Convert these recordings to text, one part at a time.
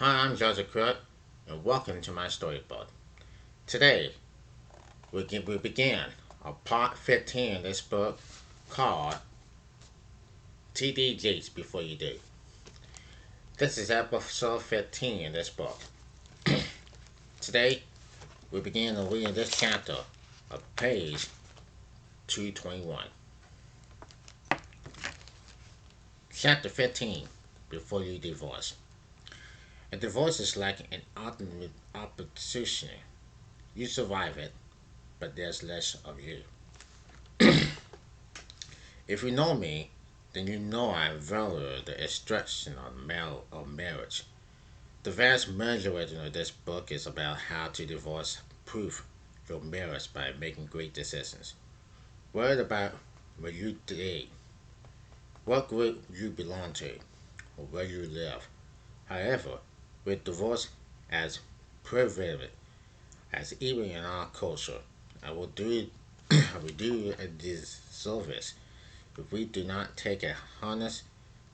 Hi, I'm Joseph Crudup, and welcome to my storybook. Today, we begin a part 15 of this book called TD Gates Before You Do. This is episode 15 in this book. Today, we begin to read this chapter of page 221. Chapter 15 Before You Divorce. A divorce is like an ultimate opposition. You survive it, but there's less of you. If you know me, then you know I value the instruction of marriage. The vast majority of this book is about how to divorce proof your marriage by making great decisions. Worried about where you date, what group you belong to, or where you live. However, with divorce as prevalent as even in our culture, I will do I will do a disservice if we do not take a honest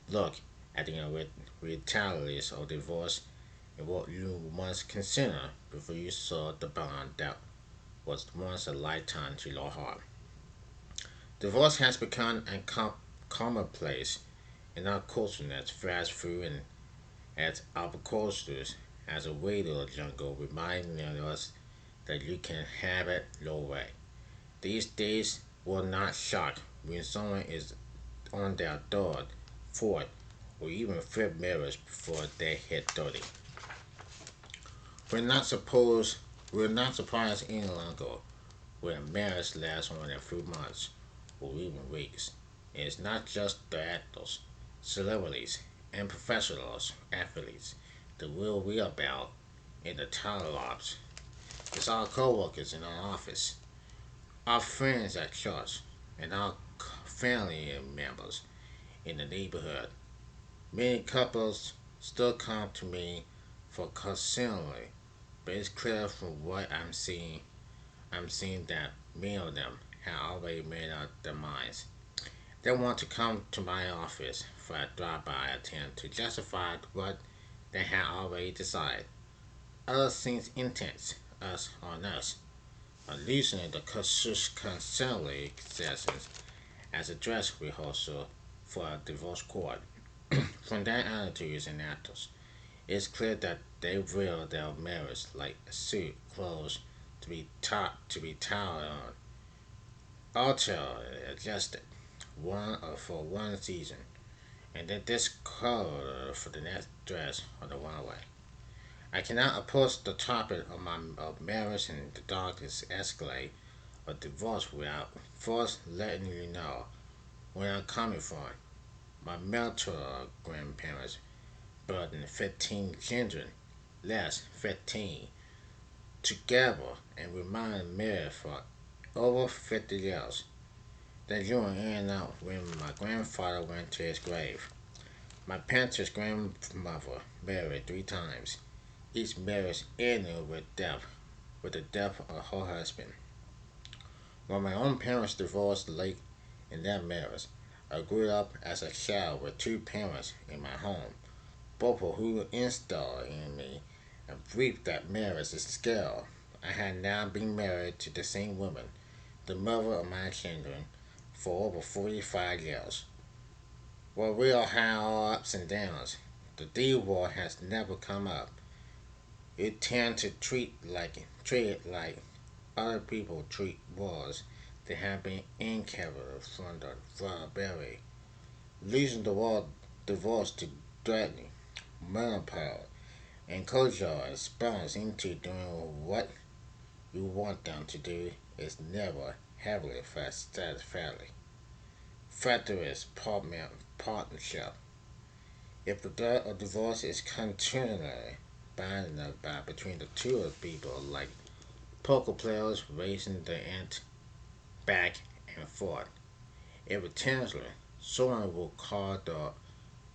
look at the realities of divorce and what you must consider before you saw the bond that was once a lifetime to your heart. Divorce has become a commonplace in our culture as fast food and as our cultures as a radio jungle reminding us that you can have it your way. These days will not shock when someone is on their third, fourth, or even fifth marriage before they hit 30. We're not supposed we're not surprised any longer when a marriage lasts more than a few months or even weeks. And it's not just the actors, celebrities, and professional athletes that we'll read about in the dialogues. It's our coworkers in our office, our friends at church, and our family members in the neighborhood. Many couples still come to me for counseling, but it's clear from what I'm seeing that many of them have already made up their minds. They want to come to my office for a drive-by attempt to justify what they have already decided. Others seem intent on us on using the counseling sessions as a dress rehearsal for a divorce court. From their attitudes and actions, it's clear that they view their marriage like a suit clothes to be tied on, altered, adjusted, one for one season, and then discarded for the next dress on the runway. I cannot approach the topic of marriage and the darkest escalate of divorce without first letting you know where I'm coming from. My maternal grandparents burdened 15 children, less 15, together and remained married for over 50 years. The joint ended up when my grandfather went to his grave. My parents' grandmother married 3 times. Each marriage ended with the death of her husband. When my own parents divorced late in their marriage, I grew up as a child with 2 parents in my home, both of who installed in me a belief that marriage is skill. I had now been married to the same woman, the mother of my children, for over 45 years. While we all had our ups and downs, the D war has never come up. It tend to treat it like other people treat wars that have been incapable from the very. Losing the war divorce to threatening, menopause, and culture spawns into doing what you want them to do is never heavily satisfactory. Factor partnership. If the threat of divorce is continually binding by between the two people like poker players racing the ant back and forth, eventually someone will call the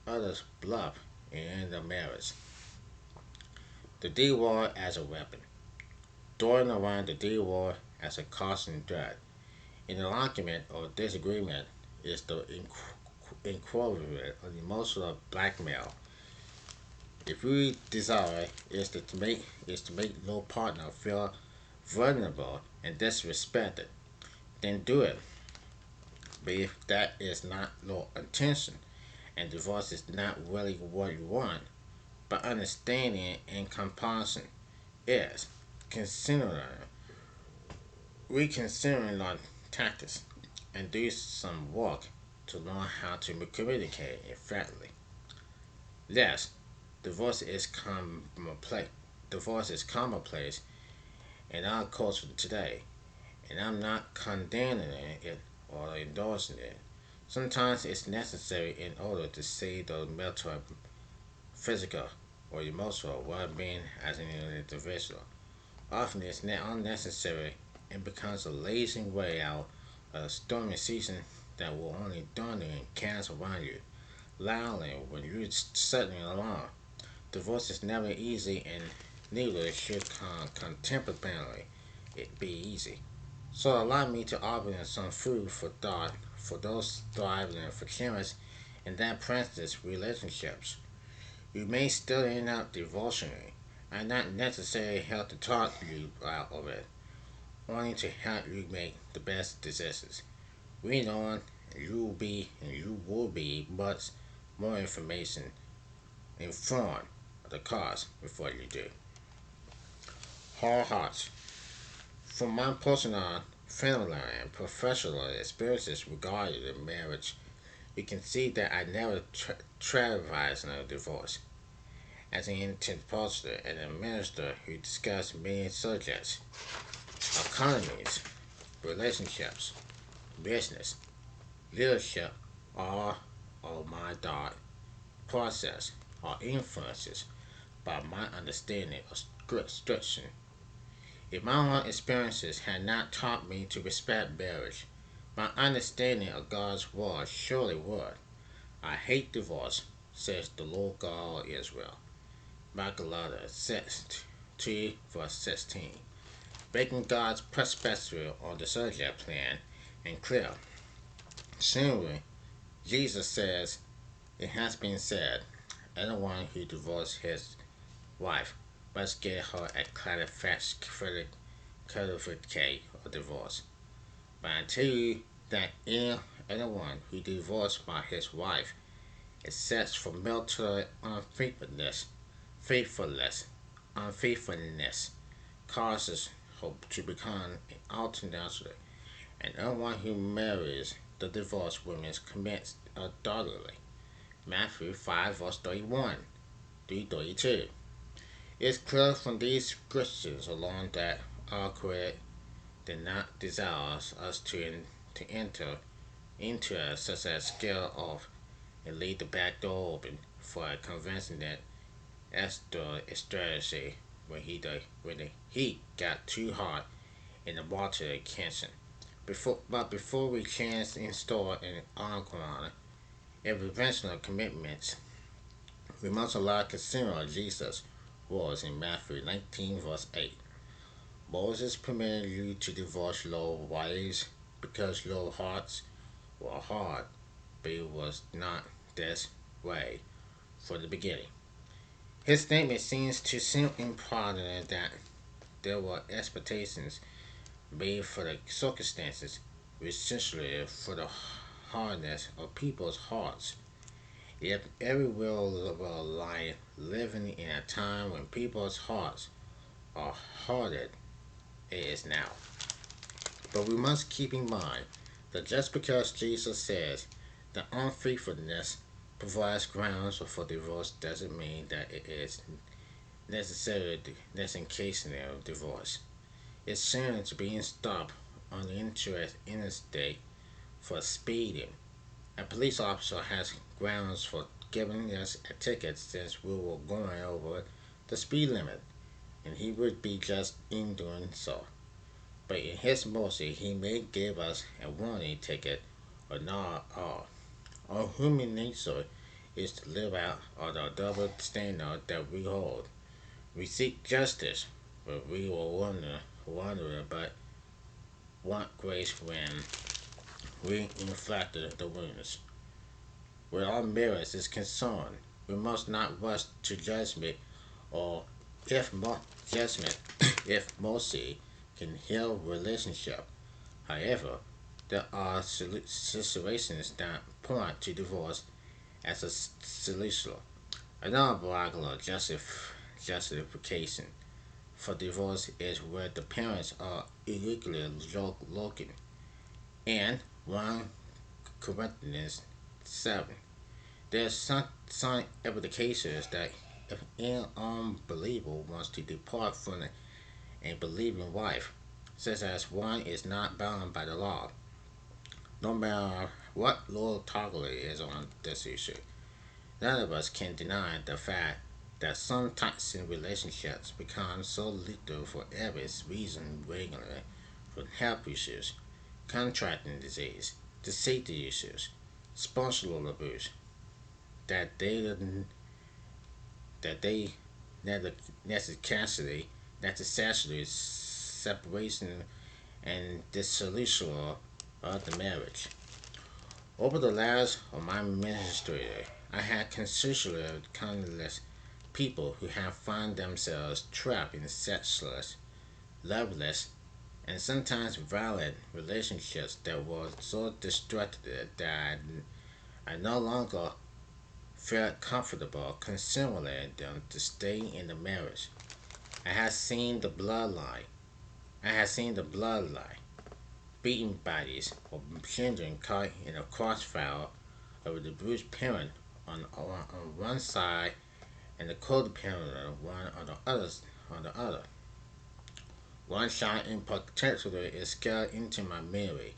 other's bluff and end the marriage. The D war as a weapon. Throwing around the D war as a constant threat. In an argument or disagreement is the equivalent of emotional blackmail. If your desire is to make your partner feel vulnerable and disrespected, then do it. But if that is not your intention and divorce is not really what you want, but understanding and compassion is, considering reconsidering our tactics and do some work to learn how to communicate effectively. Yes, divorce is commonplace. Divorce is commonplace in our culture today, and I'm not condemning it or endorsing it. Sometimes it's necessary in order to save the mental, physical, or emotional well-being as an individual. Often it's unnecessary and becomes a lazy way out of a stormy season that will only thunder and cast around you loudly when you're settling along. Divorce is never easy and neither should contemporarily it be easy. So allow me to offer some food for thought for those thriving in forgiveness and that practice relationships. You may still end up divorcing. I not necessarily help to talk you out of it, wanting to help you make the best decisions. Read on, and you will be much more information informed of the cause before you do. Hard hearts. From my personal, family, and professional experiences regarding marriage, you can see that I never trivialized a divorce. As an intended pastor and a minister who discussed many subjects, economies, relationships, business, leadership, all of my thought process are influences by my understanding of scripture. If my own experiences had not taught me to respect marriage, my understanding of God's word surely would. I hate divorce, says the Lord God of Israel. Magalada 6 2 verse 16. Making God's perspective on the subject plain and clear. Similarly, Jesus says, it has been said, anyone who divorces his wife must get her a certificate of divorce. But I tell you that anyone who divorced by his wife except for marital faithfulness, unfaithfulness, causes her to become alternately, and anyone who marries the divorced woman commits adultery. Matthew 5 verse 31 through 32. It's clear from these scriptures alone that our Creator did not desire us to enter into such a scale of and leave the back door open for a convincing that Esther strategy when the heat got too hot in the water kitchen. Before we can install an encore and conventional commitments, we must allow consider Jesus was in Matthew 19 verse 8. Moses permitted you to divorce your wives because your hearts were hard, but it was not this way from the beginning. His statement seems to imply that there were expectations made for the circumstances, essentially for the hardness of people's hearts. Yet every will lie living in a time when people's hearts are hardened, it is now. But we must keep in mind that just because Jesus says that unfaithfulness provides grounds for divorce doesn't mean that it is necessarily necessary of divorce. It's similar to being stopped on the interstate for speeding. A police officer has grounds for giving us a ticket since we were going over the speed limit, and he would be just in doing so. But in his mercy, he may give us a warning ticket or not at all. Our human nature is to live out of the double standard that we hold. We seek justice, but we will wonder but want grace when we inflict the wounds. Where our marriage is concerned, we must not rush to judgment, or if judgment, if mercy can heal relationship. However, there are situations that point to divorce as a solution. Another regular justification for divorce is where the parents are illegally looking. And 1 Corinthians 7. There's some indications that if an unbeliever wants to depart from a believing wife, such as one is not bound by the law, no matter what Lord Toggle is on this issue, none of us can deny the fact that some toxic relationships become so lethal for every reason regularly, from health issues, contracting disease, to safety issues, spiritual abuse, that they that they necessarily necessarily separation and dissolution of the marriage. Over the last of my ministry, I had considered countless people who have found themselves trapped in sexless, loveless, and sometimes violent relationships that were so destructive that I no longer felt comfortable considering them to stay in the marriage. I had seen the bloodline. I had seen the bloodline, beaten bodies of children caught in a crossfire of the bruised parent on one side and the cold parent one on the other. One child in particular is scared into my memory,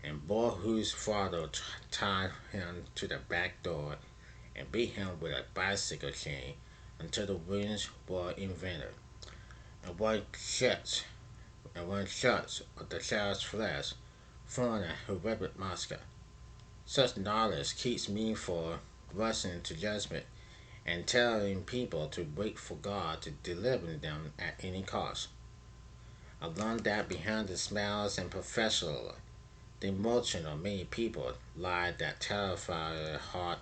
and boy whose father tied him to the back door and beat him with a bicycle chain until the wounds were invented, and one shots of the child's flesh, forming a horrific massacre. Such knowledge keeps me from rushing to judgment and telling people to wait for God to deliver them at any cost. I learned that behind the smiles and professional, the emotion of many people lie that terrified heart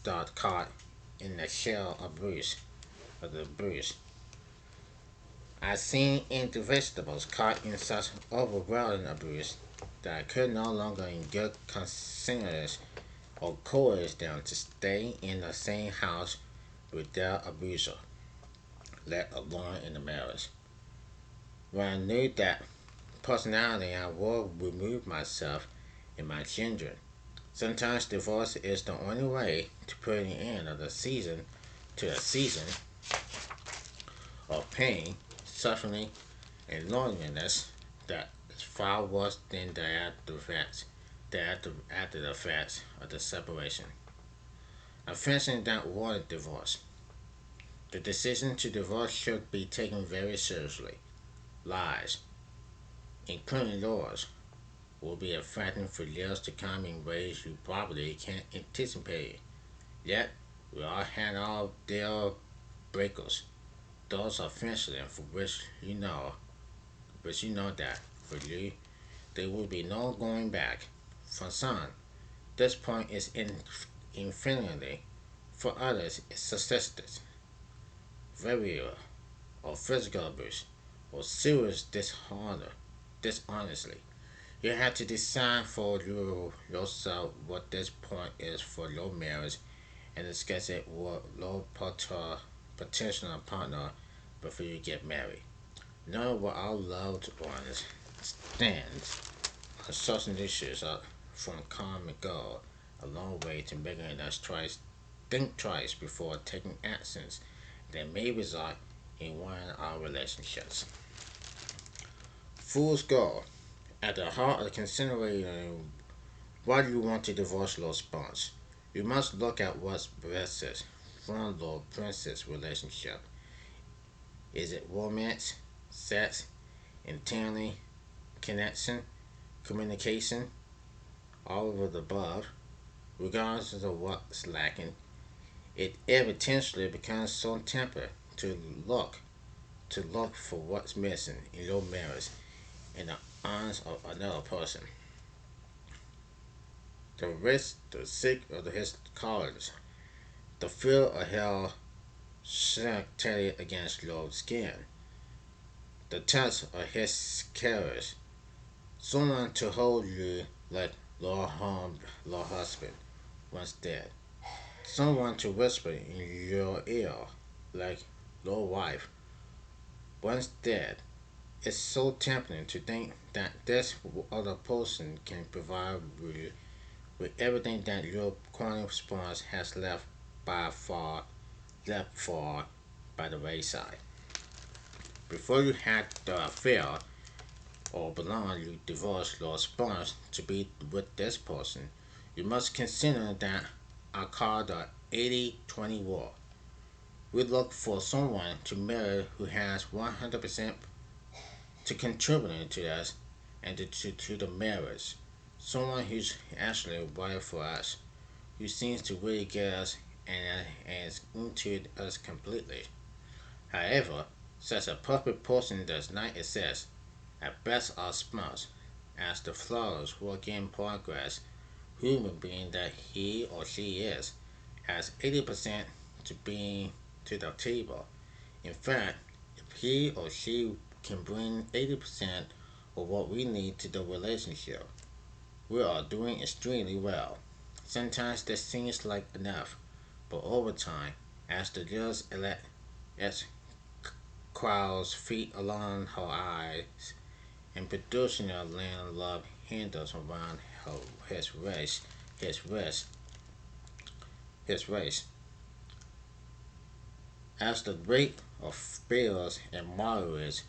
got caught in the shell of the bruise. I seen into vegetables caught in such overwhelming abuse that I could no longer in good conscience or coerce them to stay in the same house with their abuser, let alone in the marriage. When I knew that personality, I would remove myself and my children. Sometimes divorce is the only way to put an end of the season to a season of pain, suffering, and loneliness that is far worse than the after the effects of the separation. A person that wanted divorce. The decision to divorce should be taken very seriously. Lies, including yours, will be affecting for years to come in ways you probably can't anticipate. Yet, we all had our deal breakers. Those are finishing for which you know that for you there will be no going back. For some, this point is infinity. For others, it's success, verbal or physical abuse, or serious dishonesty. You have to decide for yourself what this point is for your marriage and discuss it with your potential partner before you get married. Know where our loved ones stand on certain issues are from calm and go a long way to making us think twice before taking actions that may result in one of our relationships. Fool's goal. At the heart of considering why you want to divorce your spouse, you must look at what's best from the princess relationship. Is it romance, sex, intimacy, connection, communication, all of the above? Regardless of what's lacking, it eventually becomes so tempting look to look for what's missing in your marriage in the arms of another person. The risk, the sick of his callings. The fear of hell steady against your skin. The touch of his carriers. Someone to hold you like Lord husband once dead. Someone to whisper in your ear like Lord wife once dead. It's so tempting to think that this other person can provide you with everything that your correspondence has left far by the wayside. Before you had the affair or belong, you divorce your spouse to be with this person. You must consider that I call the 80-20 rule. We look for someone to marry who has 100% to contribute to us and to the marriage. Someone who's actually right for us, who seems to really get us and is into us completely. However, such a perfect person does not exist. At best, our spouse, as the flawless work in progress human being that he or she is, has 80% to bring to the table. In fact, if he or she can bring 80% of what we need to the relationship, we are doing extremely well. Sometimes this seems like enough, but over time, as the years elect, as crowds feet along her eyes, and producing a land of love handles around her, his wrist, his waist. As the rate of bills and mortgages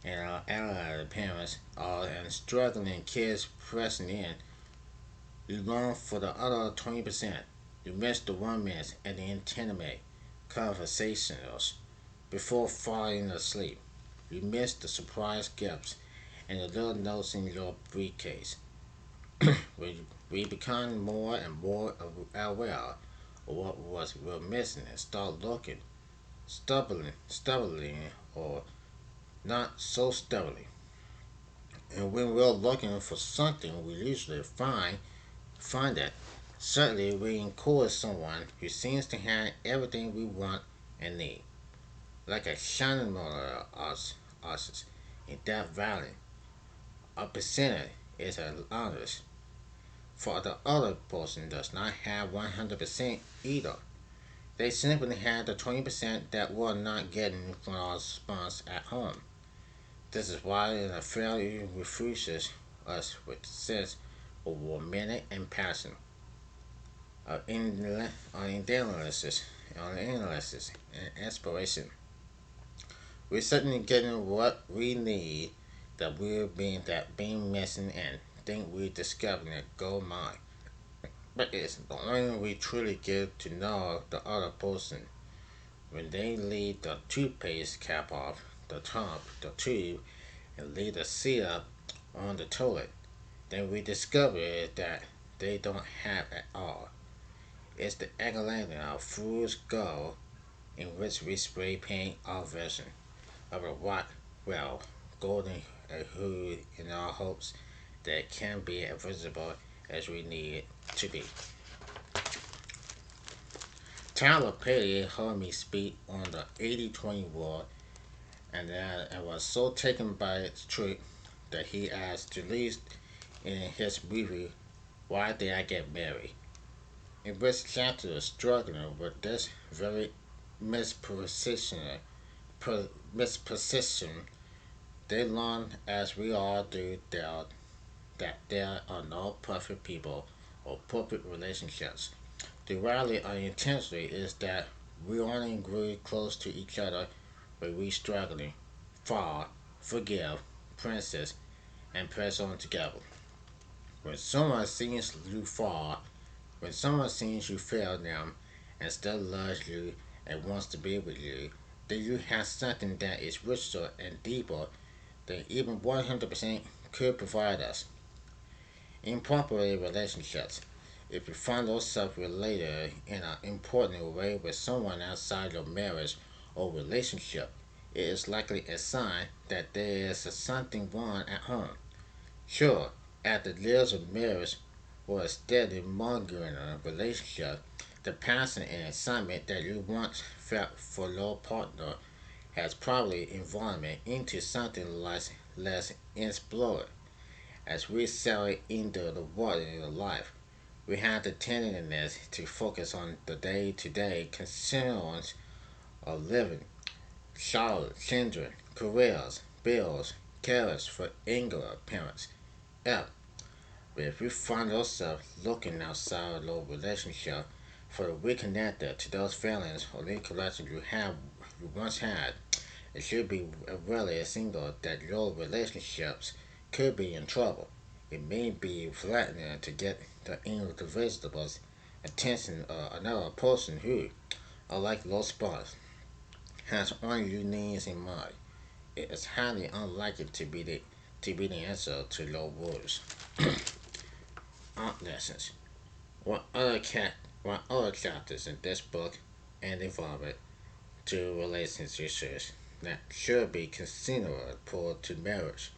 and our allied parents are and struggling kids pressing in, you long for the other 20%. You miss the romance and the intimate conversations before falling asleep. You miss the surprise gifts and the little notes in your briefcase. We become more and more aware of what was we're missing and start looking stubbornly or not so stubbornly. And when we're looking for something, we usually find it. Certainly, we encourage someone who seems to have everything we want and need, like a shining model of us in Death Valley. A percentage is an honest, for the other person does not have 100% either. They simply have the 20% that we're not getting from our response at home. This is why an failure refuses us with sense of romantic and passion, of analysis and inspiration. We're certainly getting what we need that being missing and think we're discovering a gold mine. But it's only we truly get to know the other person when they leave the toothpaste cap off the top, the tube, and leave the syrup on the toilet. Then we discover that they don't have at all. It's the egg of fool's gold in which we spray paint our version of a rock well golden hood in our hopes that it can be as visible as we need it to be. Tyler Perry heard me speak on the 80-20 rule and that I was so taken by its truth that he asked to least in his movie Why Did I Get Married? In which chapter is struggling with this very misposition, misposition. They learn, as we all do, that there are no perfect people or perfect relationships. The reality unintentionally is that we only grew close to each other when we struggling, fall, forgive, princess, and press on together. When someone sees you fall, when someone sees you fail them and still loves you and wants to be with you, then you have something that is richer and deeper than even 100% could provide us. Improper relationships. If you find yourself related in an important way with someone outside your marriage or relationship, it is likely a sign that there is something wrong at home. Sure, after years of marriage or a steady mongering relationship, The passion and excitement that you once felt for your partner has probably evolved into something less explored. As we sail into the water of life, we have the tenderness to focus on the day-to-day concerns of living, child, children, careers, bills, cares for younger parents. Yeah, but if we find ourselves looking outside of our relationship for the reconnected to those feelings or recollections you once had, it should be really a signal that your relationships could be in trouble. It may be threatening to get the individual's attention or another person who, unlike your spouse, has only your needs in mind. It is highly unlikely to be the answer to your worries. Art lessons. What other cat what other chapters in this book and involvement to relationship issues that should be considered prior to marriage.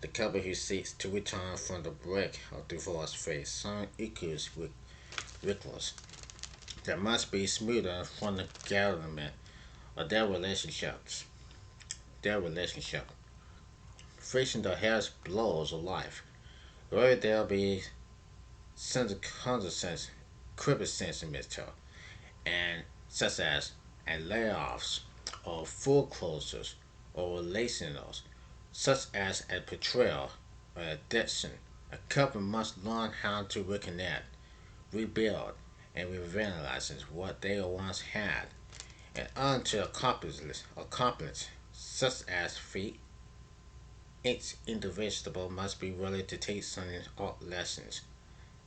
The couple who seeks to return from the brink of divorce face some issues with rituals that must be smoother from the government of their relationship. Facing the harsh blows of life, where there'll be consequences, criticism, and such as layoffs or foreclosures or relationals, such as a betrayal or addiction. A couple must learn how to reconnect, rebuild, and revitalize what they once had, and earn to accomplish such as feat. Each individual must be willing to take some art lessons,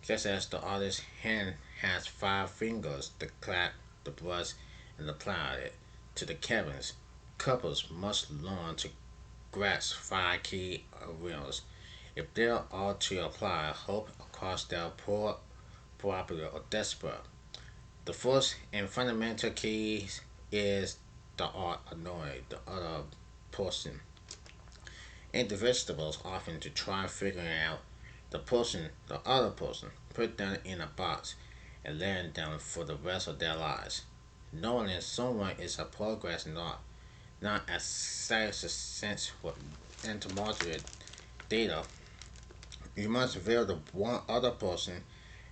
just as the artist's hand has five fingers to clap the brush and apply it to the canvas. Couples must learn to grasp five key areas if they are to apply hope across their poor, property, or desperate. The first and fundamental key is the art of knowing the other person. Individuals often to try figuring out the other person, put them in a box, and learn them for the rest of their lives. Knowing someone is a progress not a sense with entomology data. You must view the one other person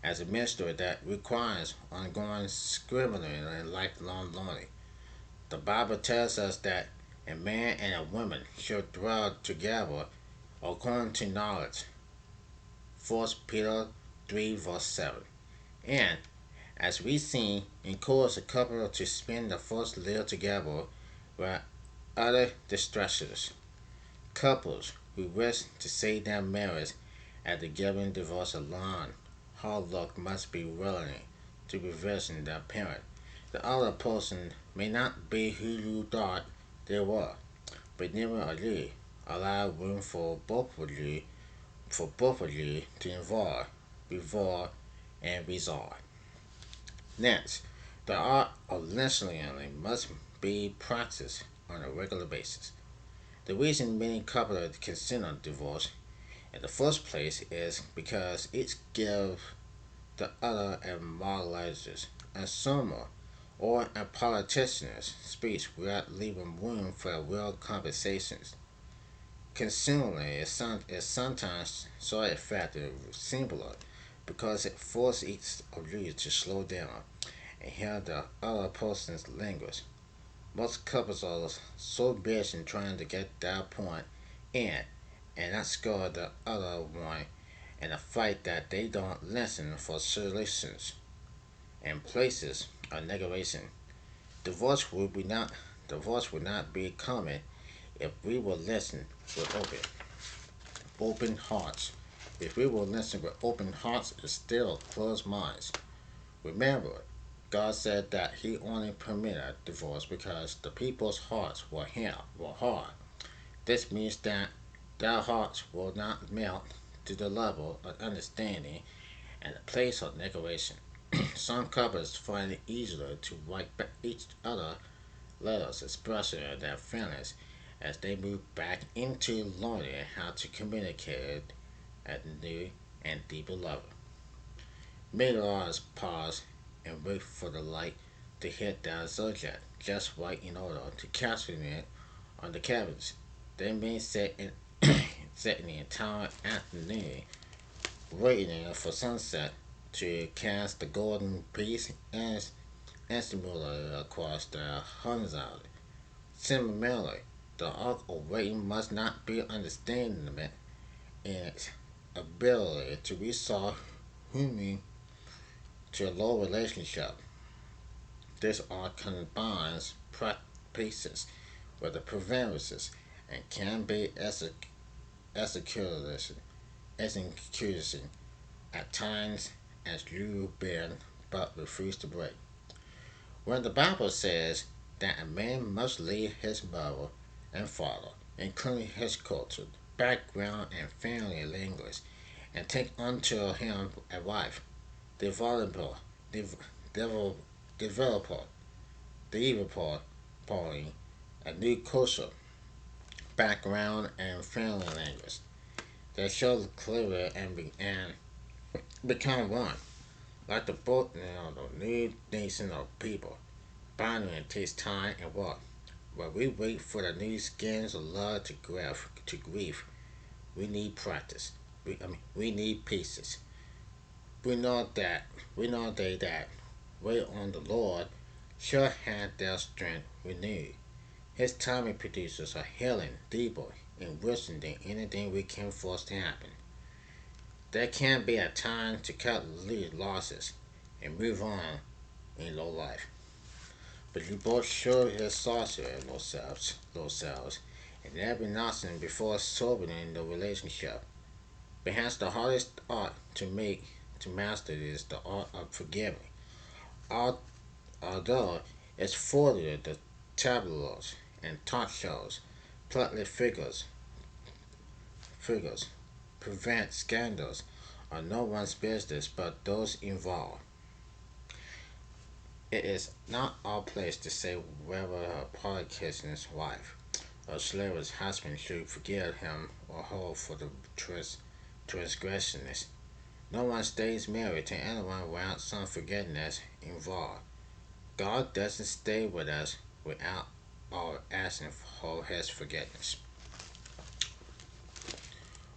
as a mystery that requires ongoing scribbling and lifelong learning. The Bible tells us that a man and a woman should dwell together according to knowledge. 1 Peter 3 verse 7. And as we see, encourage a couple to spend the first year together with other distresses. Couples who wish to save their marriage after getting divorced alone, hard luck must be willing to revision their parent. The other person may not be who you thought they were, but never are you. Allow room for both of you to evolve, and resolve. Next, the art of listening must be practiced on a regular basis. The reason many couples consider divorce in the first place is because each gives the other a moralizes, a summer, or a politician's speech without leaving room for real conversations. Consuming is sometimes so effective singular because it forces each of you to slow down and hear the other person's language. Most couples are so busy trying to get their point in and not score the other one in a fight that they don't listen for solutions and places of negation. Divorce would be not Divorce would not be common if we would listen with open hearts. If we will listen with open hearts instead of closed minds. Remember, God said that He only permitted divorce because the people's hearts were hard. This means that their hearts will not melt to the level of understanding and the place of negation. Some couples find it easier to write back each other letters expressing their feelings as they move back into learning how to communicate at new and deeper level. May the Lord pause and wait for the light to hit that subject just right in order to capture it on the canvas. They may sit in sit the entire afternoon waiting for sunset to cast the golden piece as instantly across the horizon. Similarly, the art of waiting must not be understated in its ability to restore human to a low relationship. This art combines pieces with the preferences and can be executed at times as you bend but refuse to break. When the Bible says that a man must leave his mother and father, including his culture, background, and family language, and take unto him a wife, developer, dev, devel, developer, developer, a new culture, background, and family language. They show clearly and become one, like the boat, the new nation of people. Bonding takes time and work. While we wait for the new skins of love to grieve, we need practice. We need pieces. We know that they that wait on the Lord shall have their strength renewed. His timing produces a healing deeper and wisdom than anything we can force to happen. There can be a time to cut loose losses and move on in low life. But you both show his sorcery in those selves, and every nothing before sobering the relationship. Perhaps the hardest art to master is the art of forgiving. Although it's further the tableaus and talk shows, plucky figures prevent scandals are no one's business but those involved. It is not our place to say whether a politician's wife or slave's husband should forgive him or her for the transgressions. No one stays married to anyone without some forgiveness involved. God doesn't stay with us without our asking for his forgiveness.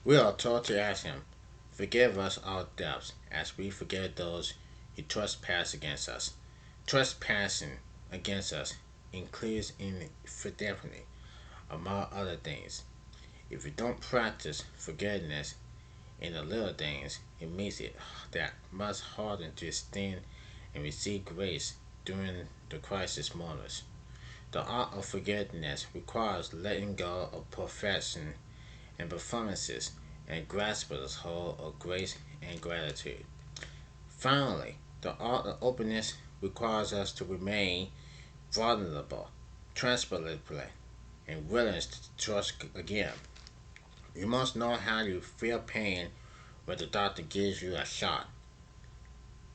We are taught to ask him, forgive us our debts as we forgive those who trespass against us. Trespassing against us includes infidelity, among other things. If you don't practice forgiveness in the little things, it makes it that much harder to extend and receive grace during the crisis moments. The art of forgiveness requires letting go of perfection and performances and grasp the whole of grace and gratitude. Finally, the art of openness requires us to remain vulnerable, transparent, and willing to trust again. You must know how you feel pain when the doctor gives you a shot.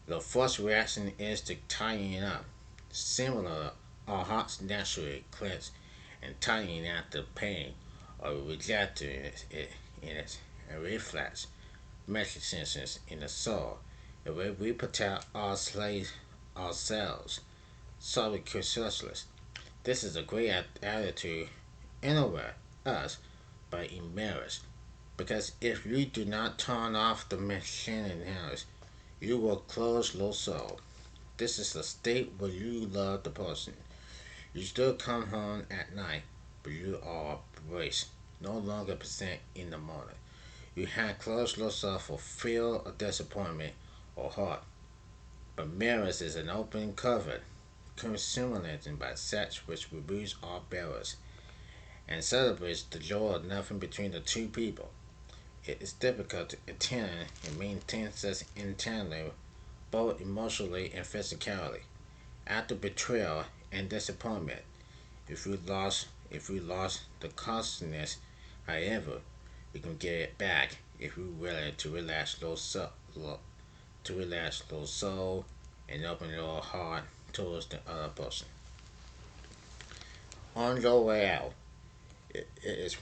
The first reaction is to tighten up. Similar, our hearts naturally clench and tighten out the pain or rejecting it in its reflex mechanisms in the soul. The way we protect ourselves, subconsciously. This is a great attitude anywhere else but in marriage. Because if you do not turn off the machinery, you will close your soul. This is a state where you love the person. You still come home at night, but you are braced, no longer present in the morning. You have closed yourself for fear of disappointment or hurt. But marriage is an open covenant, consummated by sex which removes all barriers and celebrates the joy of nothing between the two people. It is difficult to attain and maintain such intently, both emotionally and physically. After betrayal and disappointment, if we lost the consciousness, however, we can get it back if we're willing to relax your soul and open your heart towards the other person. On your way out, it is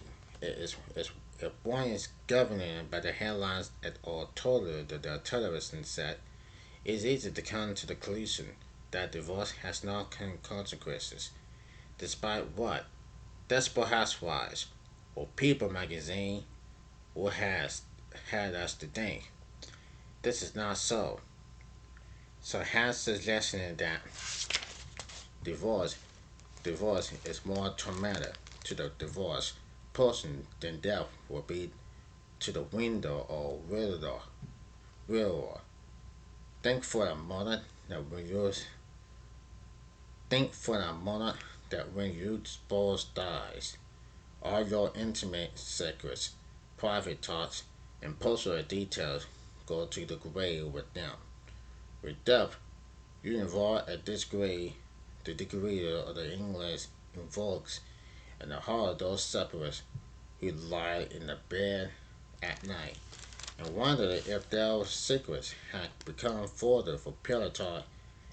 if one is governed by the headlines or totally the television set, It's easy to come to the conclusion that divorce has no consequences, despite what Desperate Housewives or People magazine will has had us to think. This is not so. So has suggesting that divorce divorce is more traumatic to the divorced person than death will be to the window or widower. Think for a moment that when you think for a moment that when your spouse dies, all your intimate secrets, private thoughts, and personal details go to the grave with them. With death, you involve a degree, the degree of the English invokes, and the heart of those separates who lie in the bed at night and wonder if their secrets had become further for Pilator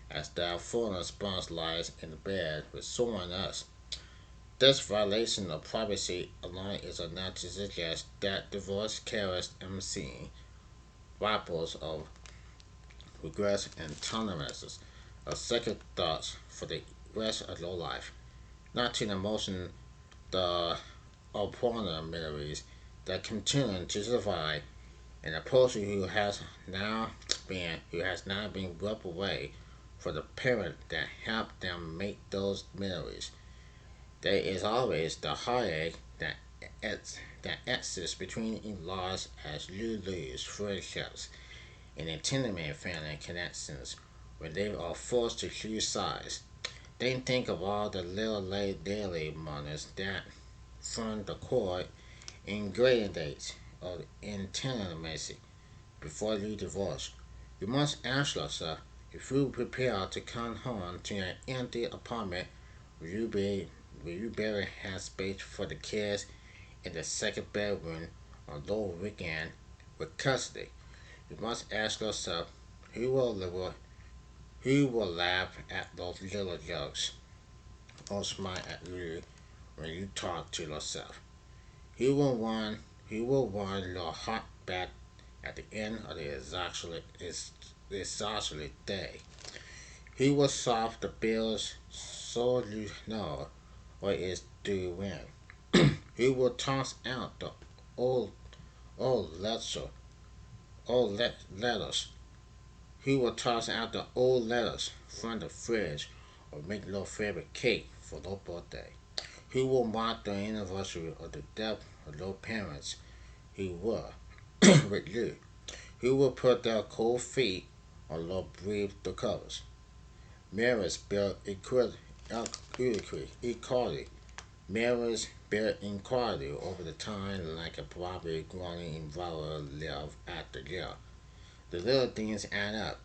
as their fallen spouse lies in the bed with someone else. This violation of privacy alone is enough to suggest that divorce carries unseen ripples of regrets and tolerances of second thoughts for the rest of your life, not to mention the opponent memories that continue to survive and a person who has now been ripped away from the parent that helped them make those memories. There is always the heartache that exists between in-laws as you lose friendships and intimate family connections when they are forced to choose sides. Then think of all the little late daily moments that form the core ingredients of intimacy before you divorce. You must ask yourself if you prepare to come home to an empty apartment, will you be will you barely have space for the kids in the second bedroom on low weekend with custody? You must ask yourself who will laugh at those little jokes or smile at you when you talk to yourself. Who will want your heart back at the end of the exhausting day. He will solve the bills so you know what is due when. He will toss out the old old letter letters. He will toss out the old letters from the fridge or make your favorite cake for your birthday. He will mark the anniversary of the death of your parents who were with you. He will put their cold feet on your breathed the covers. Marriage built equality. Marriage built inequality over the time like a property growing environment live after year. The little things add up.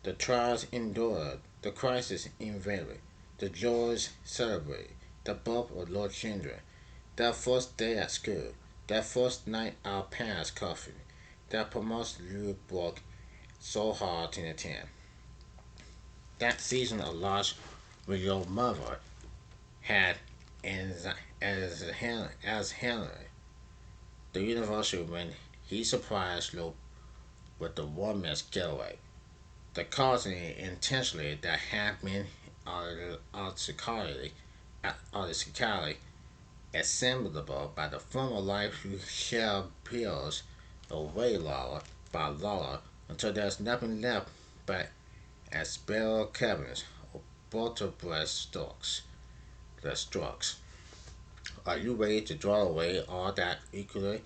The trials endured, the crisis invaded, the joys celebrated, the birth of your children, that first day at school, that first night out past coffee, that promotion you worked so hard to attend, that season of loss with your mother had as as Henry, the university when he surprised you with the woman's getaway, the causing intentionally that had been artistically assemblable by the former life who shall pills away Laura by Laura until there's nothing left but as barrel cabins or butter breast stalks. Are you ready to draw away all that equally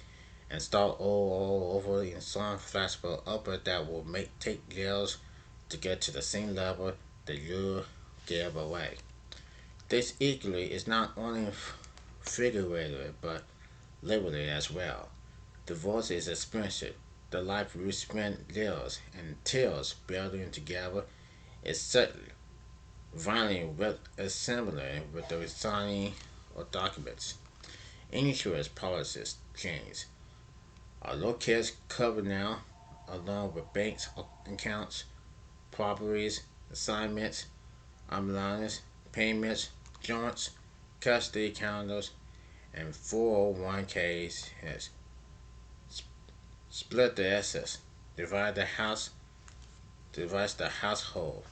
and start all over in some flexible upper that will make take years to get to the same level that you gave away? This equally is not only figurative but literally as well. Divorce is expensive. The life you spend years and tears building together is certainly violently with assembly with the signing of documents. Insurance policies change. Are your kids covered now, along with banks accounts, properties, assignments, ambulances, payments, joints, custody calendars, and 401ks? Split the assets, divide the house divides the household,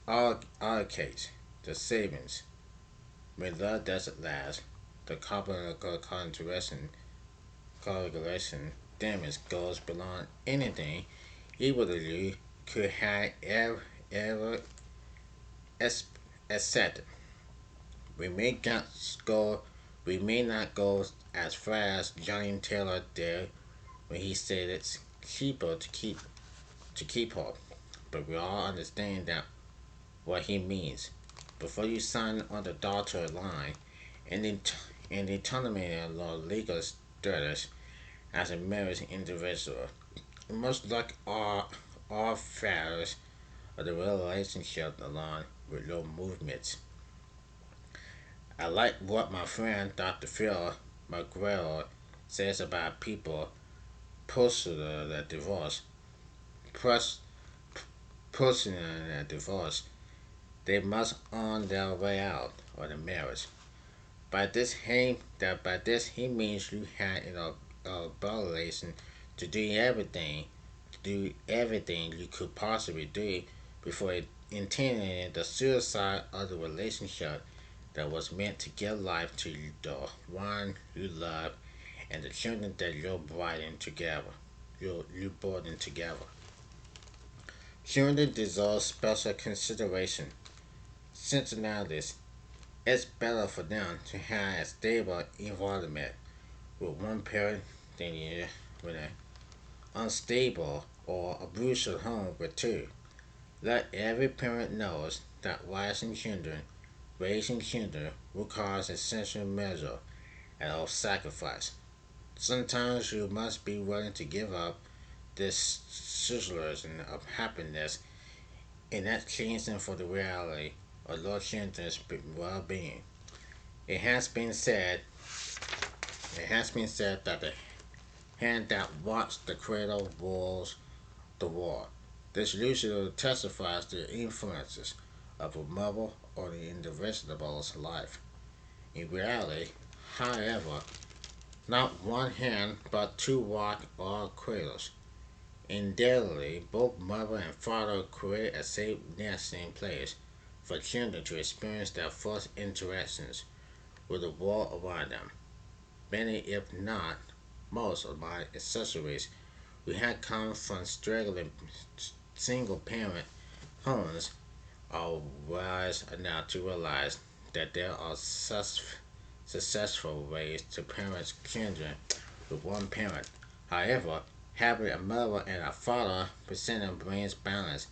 allocates the savings. When love doesn't last, the calculation damage goes beyond anything either of you could have ever ex- accepted. We may not go, we may not go as far as Johnny Taylor did when he said it's cheaper to keep her, but we all understand that what he means. Before you sign on the dotted line and determine your legal status as a married individual, you must look all factors of the relationship along with your movements. I like what my friend Dr. Phil McGraw says about people pursuing a divorce. Pers- Pursuing a divorce, they must earn their way out of the marriage. By this he means you had an obligation to do everything you could possibly do before intending the suicide of the relationship that was meant to give life to the one you love and the children that you brought in together. Children deserve special consideration. Cincinnati, it's better for them to have a stable environment with one parent than with an unstable or abusive home with two. Let every parent knows that raising children requires essential measure of sacrifice. Sometimes you must be willing to give up this socialism of happiness in exchange for the reality of your children's well-being. It has been said it has been said that the hand that watched the cradle rules the world. This usually testifies to the influences of a mother or the individual's life. In reality, however, not one hand but two rock or cradles. Indelibly, both mother and father create a safe nesting place for children to experience their first interactions with the world around them. Many, if not most, of my accessories we had come from struggling single parent homes are wise enough to realize that there are such successful ways to parent children with one parent. However, having a mother and a father presenting brings balance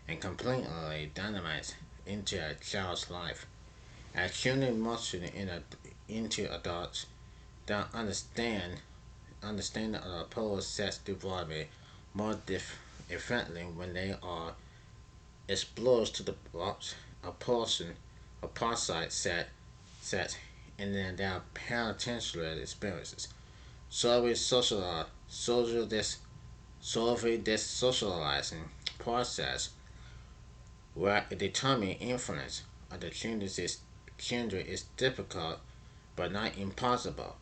and completely dynamites into a child's life. As children mature into adults, they understand the opposed sex development more effectively when they are exposed to the opposing opposite sex and then their potential experiences. So this socializing process where a determined influence of the children is difficult but not impossible.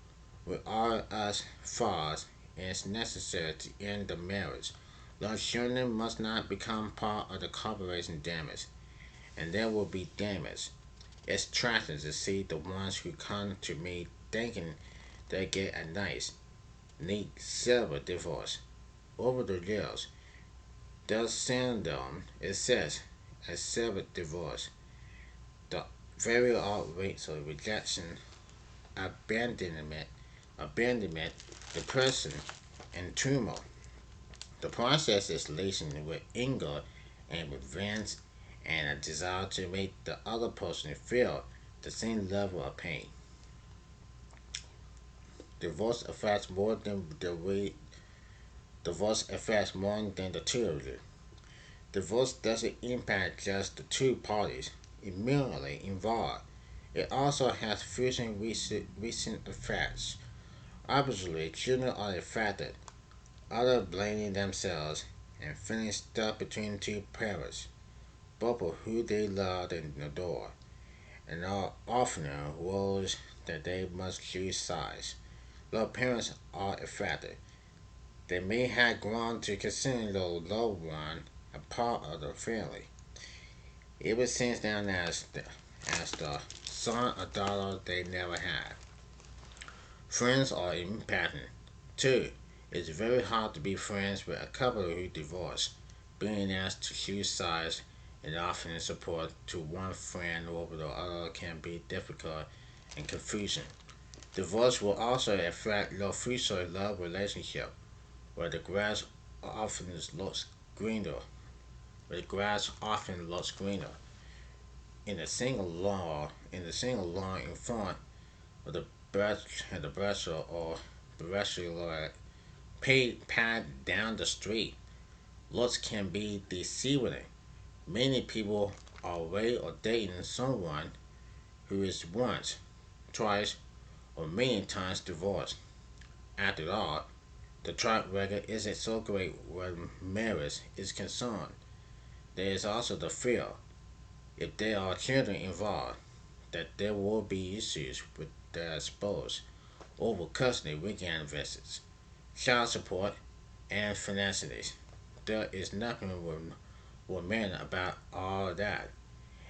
We are as far as is necessary to end the marriage. Those children must not become part of the corporation damage, and there will be damage. It's tragic to see the ones who come to me thinking they get a nice, neat silver divorce. Over the years, they'll send them, it says, a silver divorce. The very odd rates of rejection, abandonment, abandonment, depression, and turmoil. The process is laden with anger and revenge and a desire to make the other person feel the same level of pain. Divorce affects more than the way Divorce affects more than the two of you. Divorce doesn't impact just the two parties immediately involved. It also has future recent effects. Obviously, children are affected, others blaming themselves and feeling stuck between two parents, both of who they love and adore, and are often roles that they must choose sides. Though parents are affected, they may have grown to consider their loved one a part of the family. It was seen down as the son or daughter they never had. Friends are important. Two, it's very hard to be friends with a couple who divorced. Being asked to choose sides and offering support to one friend over the other can be difficult and confusing. Divorce will also affect your future love relationship, where the grass often looks greener. Where the grass often looks greener in the single lawn in front of the brush or brush pad down the street. Looks can be deceiving. Many people are away or dating someone who is once, twice, or many times divorced. After all, the track record isn't so great when marriage is concerned. There is also the fear, if there are children involved, that there will be issues with their spouse over custody weekend visits, child support, and finances. There is nothing women about all of that.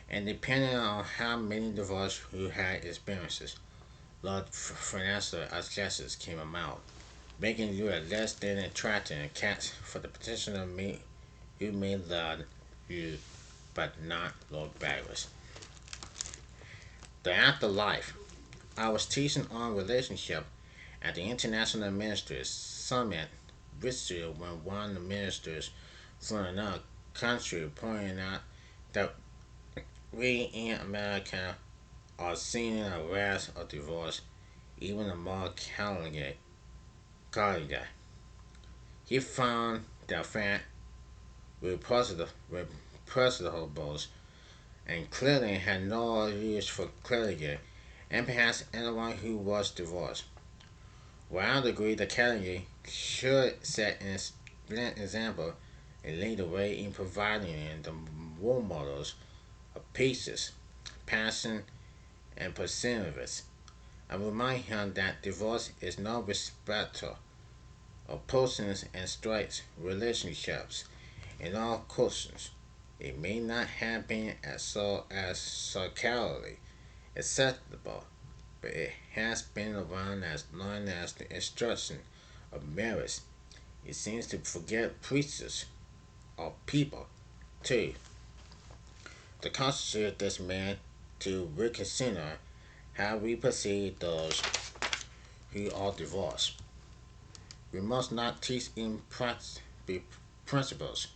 And depending on how many divorces who had experiences, large financial adjustments came about, making you a less than attractive catch for the potential mate who may love you but not look backwards. The afterlife. I was teaching on relationship at the International Ministers Summit this year when one of the ministers from another country pointed out that we in America are seeing a rise of divorce even among Catholic. He found that fact reputable and clearly had no use for clergy and perhaps anyone who was divorced. While I agree the Catholic should set an example and lead the way in providing the role models of peace, passion, and perseverance. I remind him that divorce is no respecter of persons and straight relationships in all cultures. It may not have been as socially acceptable, but it has been around as long as the instruction of marriage. It seems to forget preachers or people, too, to constitute this man to reconsider how we perceive those who are divorced. We must not teach in principles.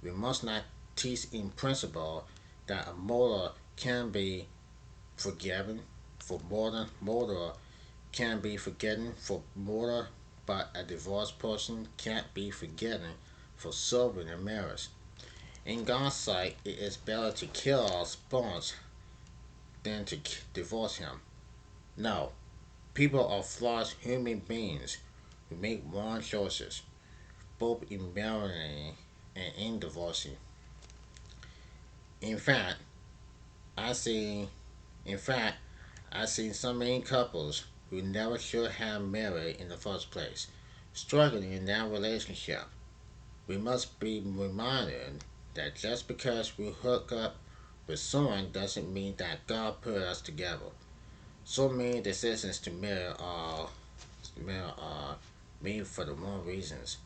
We must not teach in principle that a murder can be forgiven for murder can be forgiven for murder, but a divorced person can't be forgiven for serving a marriage. In God's sight, it is better to kill our spouse than to divorce him. No, people are flawed human beings who make wrong choices, both in marrying and in divorcing. In fact, I see in fact I've seen so many couples who never should have married in the first place, struggling in that relationship. We must be reminded that just because we hook up with someone doesn't mean that God put us together. So many decisions to marry are made for the wrong reasons.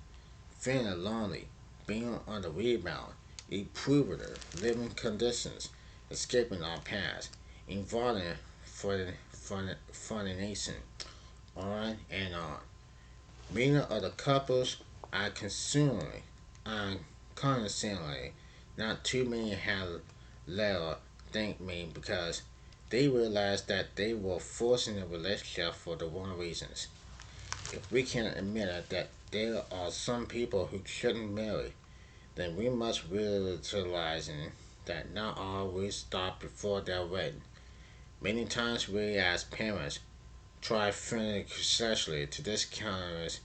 Feeling lonely, being on the rebound, improving living conditions, escaping our past, involving fornication, on and on. Many of the couples I constantly, not too many have let thank me because they realized that they were forcing a relationship for the wrong reasons. If we can admit that there are some people who shouldn't marry, then we must realize that not all will stop before their wedding. Many times we as parents try successfully to discourage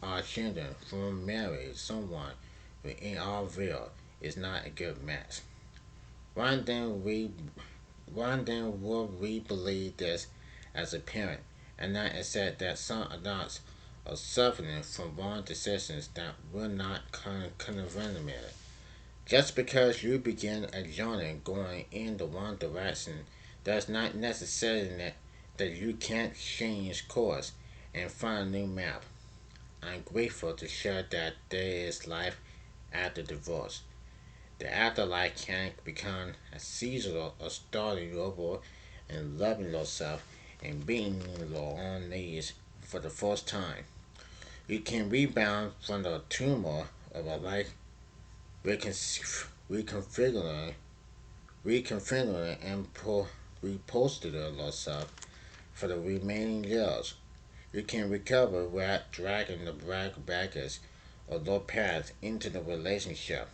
our children from marrying someone who in our view is not a good match. Why then we why then would we believe this as a parent and not accept that some adults or suffering from wrong decisions that will not convenient. Just because you begin a journey going in the one direction does not necessarily that you can't change course and find a new map. I'm grateful to share that there is life after divorce. The afterlife can become a season of starting over and loving yourself and being your own needs for the first time. You can rebound from the turmoil of a life reconfiguring, reconfiguring and reposting yourself for the remaining years. You can recover without dragging the baggage or low path into the relationship.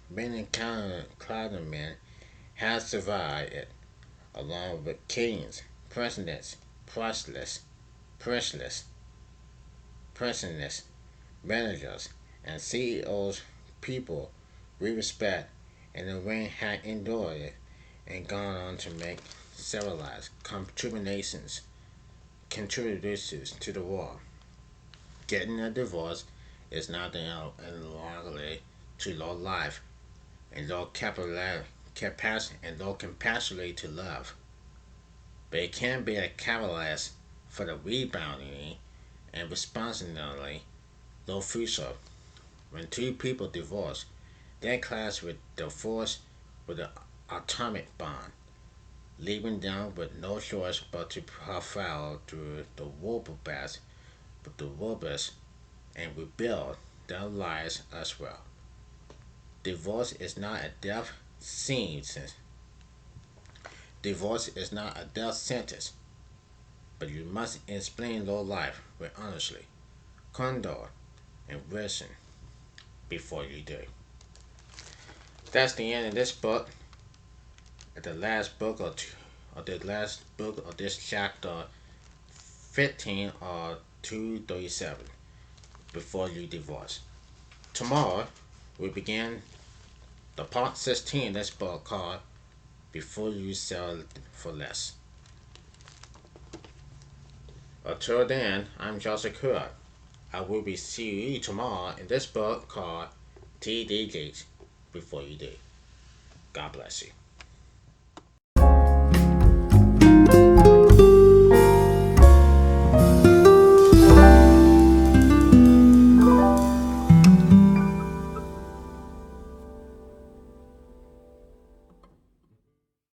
Many clouded men have survived it, along with kings, presidents, priceless, priceless, presidents, managers, and CEOs, people we respect and the ring had endured it and gone on to make civilized contributions to the world. Getting a divorce is not longer to your life and your capacity to love, but it can be a catalyst for the rebounding and responsibility no future. When two people divorce, they clash with the force with the atomic bomb, leaving them with no choice but to follow through the wilderness with the wilderness and rebuild their lives as well. Divorce is not a death sentence. Divorce is not a death sentence, but you must explain your life with honesty, candor, and wisdom before you do. That's the end of this book. At the last book the last book of this chapter 15 or 237 before you divorce. Tomorrow we begin the part 16 of this book called Before You Sell for Less. Until then, I'm Joseph Crudup. I will be seeing you tomorrow in this book called TDGs Before You Do. God bless you.